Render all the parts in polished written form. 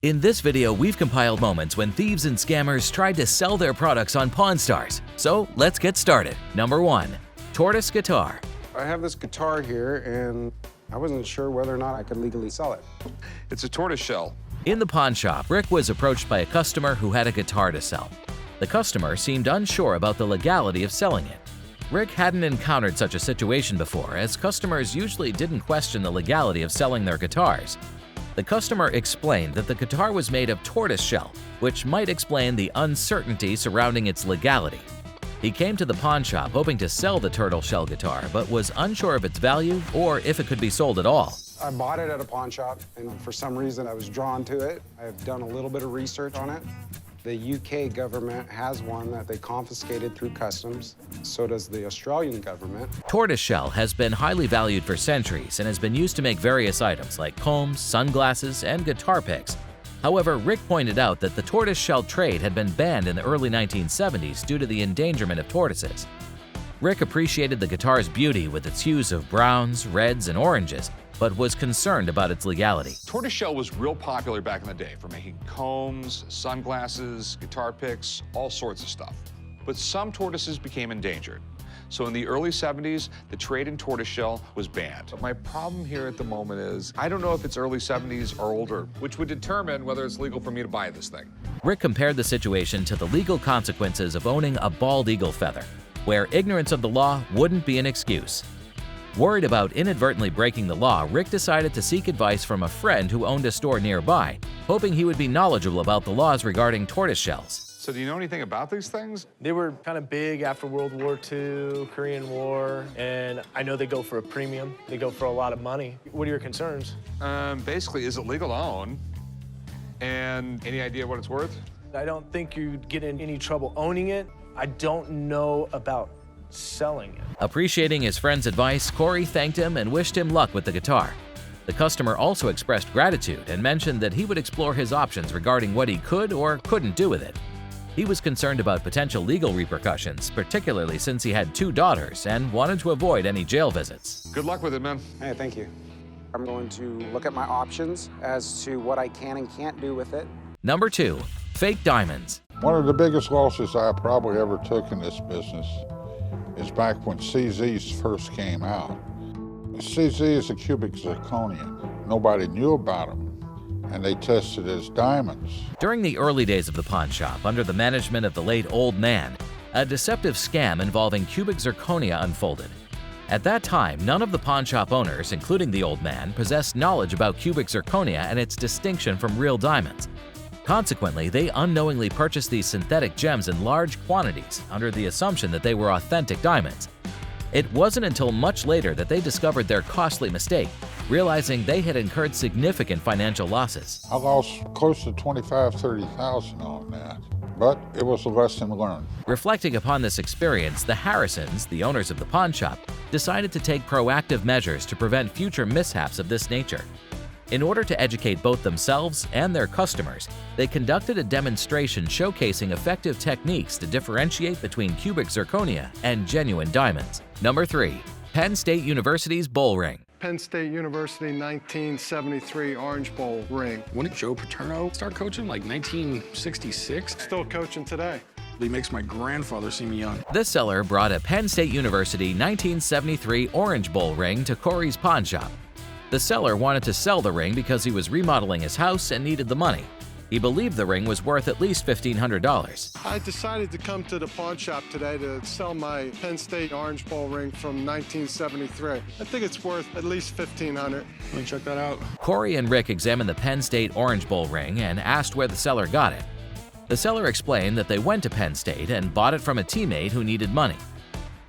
In this video, we've compiled moments when thieves and scammers tried to sell their products on Pawn Stars. So let's get started. Number 1. Tortoise Guitar. I have this guitar here, and I wasn't sure whether or not I could legally sell it. It's a tortoise shell. In the pawn shop, Rick was approached by a customer who had a guitar to sell. The customer seemed unsure about the legality of selling it. Rick hadn't encountered such a situation before, as customers usually didn't question the legality of selling their guitars. The customer explained that the guitar was made of tortoise shell, which might explain the uncertainty surrounding its legality. He came to the pawn shop hoping to sell the turtle shell guitar, but was unsure of its value or if it could be sold at all. I bought it at a pawn shop, and for some reason I was drawn to it. I've done a little bit of research on it. The UK government has one that they confiscated through customs. So does the Australian government. Tortoise shell has been highly valued for centuries and has been used to make various items like combs, sunglasses, and guitar picks. However, Rick pointed out that the tortoise shell trade had been banned in the early 1970s due to the endangerment of tortoises. Rick appreciated the guitar's beauty with its hues of browns, reds, and oranges, but was concerned about its legality. Tortoise shell was real popular back in the day for making combs, sunglasses, guitar picks, all sorts of stuff. But some tortoises became endangered. So in the early 70s, the trade in tortoise shell was banned. But my problem here at the moment is, I don't know if it's early 70s or older, which would determine whether it's legal for me to buy this thing. Rick compared the situation to the legal consequences of owning a bald eagle feather, where ignorance of the law wouldn't be an excuse. Worried about inadvertently breaking the law, Rick decided to seek advice from a friend who owned a store nearby, hoping he would be knowledgeable about the laws regarding tortoise shells. So do you know anything about these things? They were kind of big after World War II, Korean War, and I know they go for a premium. They go for a lot of money. What are your concerns? Basically, is it legal to own? And any idea what it's worth? I don't think you'd get in any trouble owning it. I don't know about selling it. Appreciating his friend's advice, Corey thanked him and wished him luck with the guitar. The customer also expressed gratitude and mentioned that he would explore his options regarding what he could or couldn't do with it. He was concerned about potential legal repercussions, particularly since he had 2 daughters and wanted to avoid any jail visits. Good luck with it, man. Hey, thank you. I'm going to look at my options as to what I can and can't do with it. Number 2. Fake diamonds. One of the biggest losses I probably ever took in this business is back when CZs first came out. CZ is a cubic zirconia. Nobody knew about them, and they tested as diamonds. During the early days of the pawn shop, under the management of the late Old Man, a deceptive scam involving cubic zirconia unfolded. At that time, none of the pawn shop owners, including the Old Man, possessed knowledge about cubic zirconia and its distinction from real diamonds. Consequently, they unknowingly purchased these synthetic gems in large quantities under the assumption that they were authentic diamonds. It wasn't until much later that they discovered their costly mistake, realizing they had incurred significant financial losses. I lost close to $25,000–30,000 on that, but it was a lesson learned. Reflecting upon this experience, the Harrisons, the owners of the pawn shop, decided to take proactive measures to prevent future mishaps of this nature. In order to educate both themselves and their customers, they conducted a demonstration showcasing effective techniques to differentiate between cubic zirconia and genuine diamonds. Number 3. Penn State University's Bowl Ring. Penn State University 1973 Orange Bowl ring. When did Joe Paterno start coaching? Like 1966? Still coaching today. He makes my grandfather seem young. This seller brought a Penn State University 1973 Orange Bowl ring to Corey's pawn shop. The seller wanted to sell the ring because he was remodeling his house and needed the money. He believed the ring was worth at least $1,500. I decided to come to the pawn shop today to sell my Penn State Orange Bowl ring from 1973. I think it's worth at least $1,500. Let me check that out. Corey and Rick examined the Penn State Orange Bowl ring and asked where the seller got it. The seller explained that they went to Penn State and bought it from a teammate who needed money.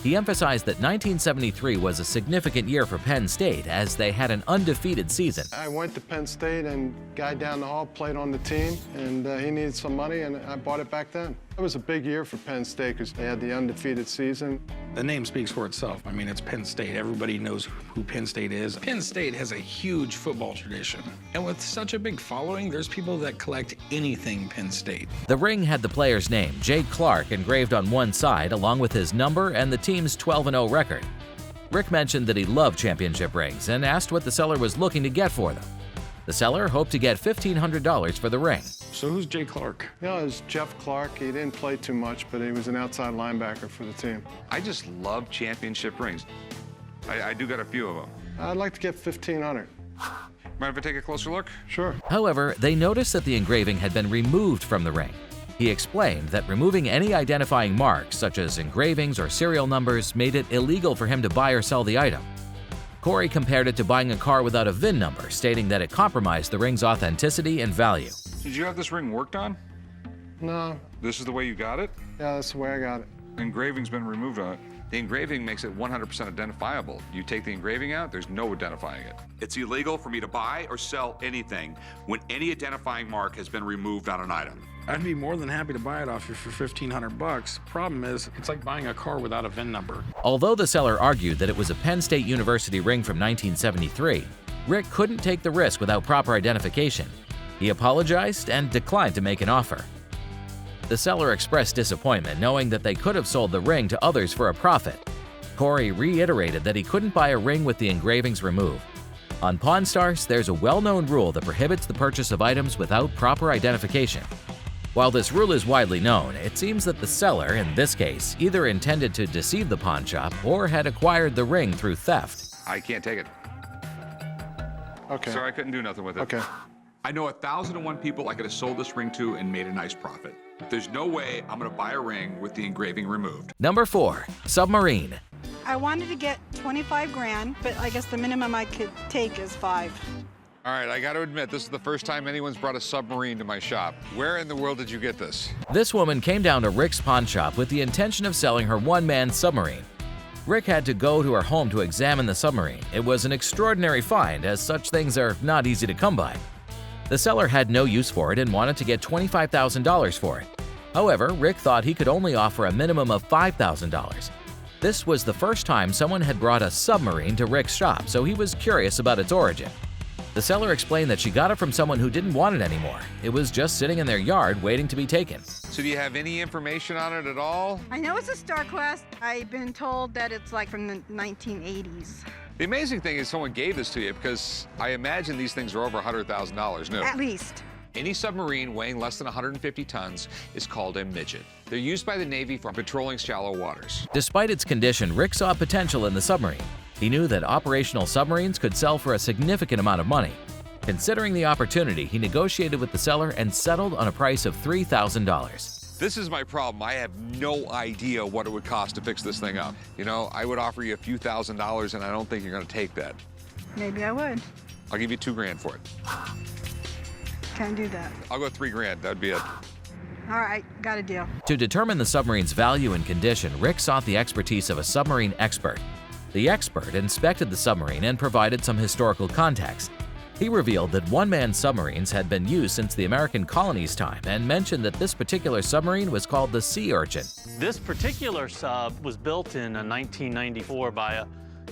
He emphasized that 1973 was a significant year for Penn State as they had an undefeated season. I went to Penn State and guy down the hall played on the team and he needed some money and I bought it back then. It was a big year for Penn State because they had the undefeated season. The name speaks for itself. I mean, it's Penn State. Everybody knows who Penn State is. Penn State has a huge football tradition. And with such a big following, there's people that collect anything Penn State. The ring had the player's name, Jake Clark, engraved on one side, along with his number and the team's 12-0 record. Rick mentioned that he loved championship rings and asked what the seller was looking to get for them. The seller hoped to get $1,500 for the ring. So who's Jay Clark? You know, it was Jeff Clark. He didn't play too much, but he was an outside linebacker for the team. I just love championship rings. I do got a few of them. I'd like to get $1,500. Mind if I take a closer look? Sure. However, they noticed that the engraving had been removed from the ring. He explained that removing any identifying marks, such as engravings or serial numbers, made it illegal for him to buy or sell the item. Corey compared it to buying a car without a VIN number, stating that it compromised the ring's authenticity and value. Did you have this ring worked on? No. This is the way you got it? Yeah, that's the way I got it. The engraving's been removed on it. The engraving makes it 100% identifiable. You take the engraving out, there's no identifying it. It's illegal for me to buy or sell anything when any identifying mark has been removed on an item. I'd be more than happy to buy it off you for $1,500. Problem is, it's like buying a car without a VIN number. Although the seller argued that it was a Penn State University ring from 1973, Rick couldn't take the risk without proper identification. He apologized and declined to make an offer. The seller expressed disappointment, knowing that they could have sold the ring to others for a profit. Corey reiterated that he couldn't buy a ring with the engravings removed. On Pawn Stars, there's a well-known rule that prohibits the purchase of items without proper identification. While this rule is widely known, it seems that the seller, in this case, either intended to deceive the pawn shop or had acquired the ring through theft. I can't take it. Okay. Sorry, I couldn't do nothing with it. Okay. I know 1,001 people I could have sold this ring to and made a nice profit. There's no way I'm gonna buy a ring with the engraving removed. Number 4. Submarine. I wanted to get 25 grand, but I guess the minimum I could take is 5. All right, I got to admit, this is the first time anyone's brought a submarine to my shop. Where in the world did you get this? This woman came down to Rick's pawn shop with the intention of selling her one-man submarine. Rick had to go to her home to examine the submarine. It was an extraordinary find, as such things are not easy to come by. The seller had no use for it and wanted to get $25,000 for it. However, Rick thought he could only offer a minimum of $5,000. This was the first time someone had brought a submarine to Rick's shop, so he was curious about its origin. The seller explained that she got it from someone who didn't want it anymore. It was just sitting in their yard waiting to be taken. So do you have any information on it at all? I know it's a Star Quest. I've been told that it's like from the 1980s. The amazing thing is someone gave this to you because I imagine these things are over $100,000 new. At least. Any submarine weighing less than 150 tons is called a midget. They're used by the Navy for patrolling shallow waters. Despite its condition, Rick saw potential in the submarine. He knew that operational submarines could sell for a significant amount of money. Considering the opportunity, he negotiated with the seller and settled on a price of $3,000. This is my problem. I have no idea what it would cost to fix this thing up. You know, I would offer you a few $1,000s and I don't think you're gonna take that. Maybe I would. I'll give you $2 grand for it. Can't do that. I'll go $3 grand, that'd be it. All right, got a deal. To determine the submarine's value and condition, Rick sought the expertise of a submarine expert. The expert inspected the submarine and provided some historical context. He revealed that one-man submarines had been used since the American colonies' time and mentioned that this particular submarine was called the Sea Urchin. This particular sub was built in 1994 by a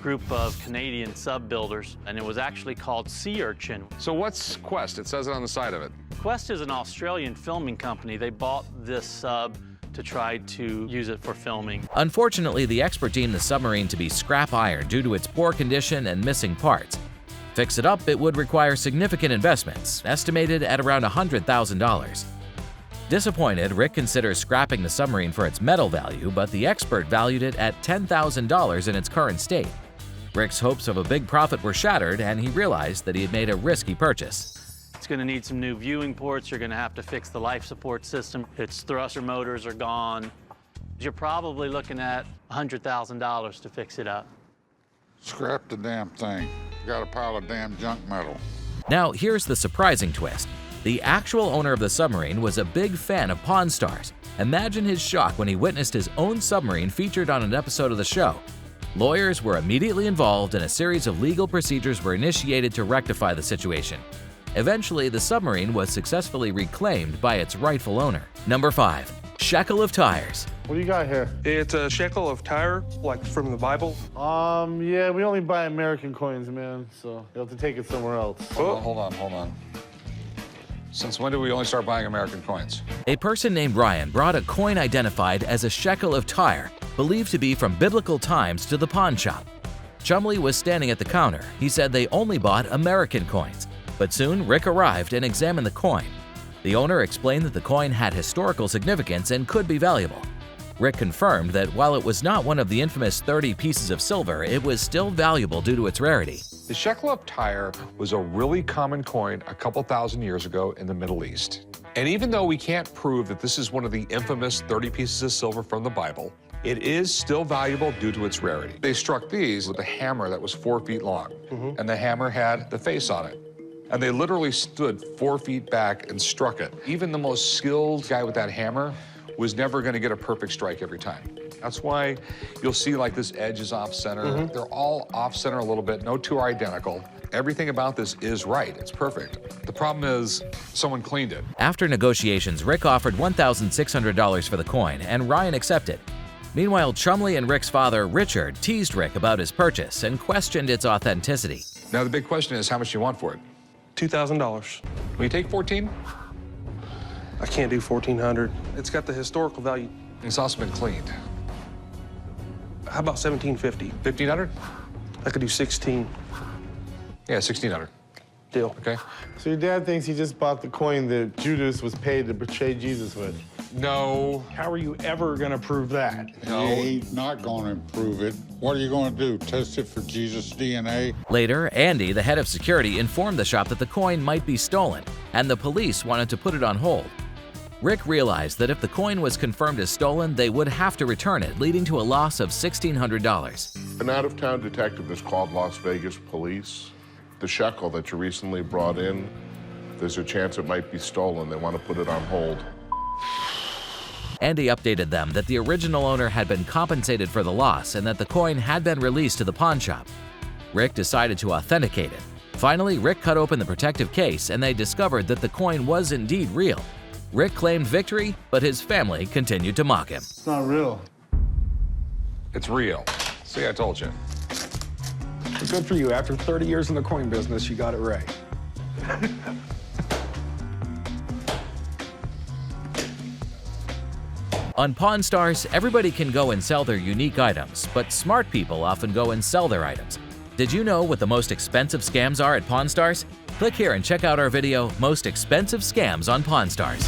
group of Canadian sub builders, and it was actually called Sea Urchin. So what's Quest? It says it on the side of it. Quest is an Australian filming company. They bought this sub to try to use it for filming. Unfortunately, the expert deemed the submarine to be scrap iron due to its poor condition and missing parts. Fix it up, it would require significant investments, estimated at around $100,000. Disappointed, Rick considers scrapping the submarine for its metal value, but the expert valued it at $10,000 in its current state. Rick's hopes of a big profit were shattered, and he realized that he had made a risky purchase. It's going to need some new viewing ports. You're going to have to fix the life support system. Its thruster motors are gone. You're probably looking at $100,000 to fix it up. Scrap the damn thing. Got a pile of damn junk metal. Now, here's the surprising twist. The actual owner of the submarine was a big fan of Pawn Stars. Imagine his shock when he witnessed his own submarine featured on an episode of the show. Lawyers were immediately involved and a series of legal procedures were initiated to rectify the situation. Eventually, the submarine was successfully reclaimed by its rightful owner. Number 5. Shekel of Tires. What do you got here? It's a shekel of tire, like from the Bible. Yeah, we only buy American coins, man, so you'll have to take it somewhere else. Hold on. Since when did we only start buying American coins? A person named Ryan brought a coin identified as a shekel of tire, believed to be from biblical times, to the pawn shop. Chumley was standing at the counter. He said they only bought American coins. But soon, Rick arrived and examined the coin. The owner explained that the coin had historical significance and could be valuable. Rick confirmed that while it was not one of the infamous 30 pieces of silver, it was still valuable due to its rarity. The shekel of Tyre was a really common coin a couple thousand years ago in the Middle East. And even though we can't prove that this is one of the infamous 30 pieces of silver from the Bible, it is still valuable due to its rarity. They struck these with a hammer that was 4 feet long, and the hammer had the face on it. And they literally stood 4 feet back and struck it. Even the most skilled guy with that hammer was never going to get a perfect strike every time. That's why you'll see like this edge is off center. They're all off center a little bit. No two are identical. Everything about this is right. It's perfect. The problem is someone cleaned it. After negotiations, Rick offered $1,600 for the coin, and Ryan accepted. Meanwhile, Chumley and Rick's father, Richard, teased Rick about his purchase and questioned its authenticity. Now the big question is, how much do you want for it? $2,000. Will you take 14? I can't do 1,400. It's got the historical value. It's also been cleaned. How about 1,750? 1,500? I could do 16. Yeah, 1,600. Deal. Okay. So your dad thinks he just bought the coin that Judas was paid to betray Jesus with? No. How are you ever going to prove that? No. Yeah, he's not going to prove it. What are you going to do, test it for Jesus' DNA? Later, Andy, the head of security, informed the shop that the coin might be stolen, and the police wanted to put it on hold. Rick realized that if the coin was confirmed as stolen, they would have to return it, leading to a loss of $1,600. An out-of-town detective is called Las Vegas police. The shekel that you recently brought in, there's a chance it might be stolen. They want to put it on hold. Andy updated them that the original owner had been compensated for the loss and that the coin had been released to the pawn shop. Rick decided to authenticate it. Finally, Rick cut open the protective case and they discovered that the coin was indeed real. Rick claimed victory, but his family continued to mock him. It's not real. It's real. See, I told you. Good for you. After 30 years in the coin business, you got it right. On Pawn Stars, everybody can go and sell their unique items, but smart people often go and sell their items. Did you know what the most expensive scams are at Pawn Stars? Click here and check out our video, Most Expensive Scams on Pawn Stars.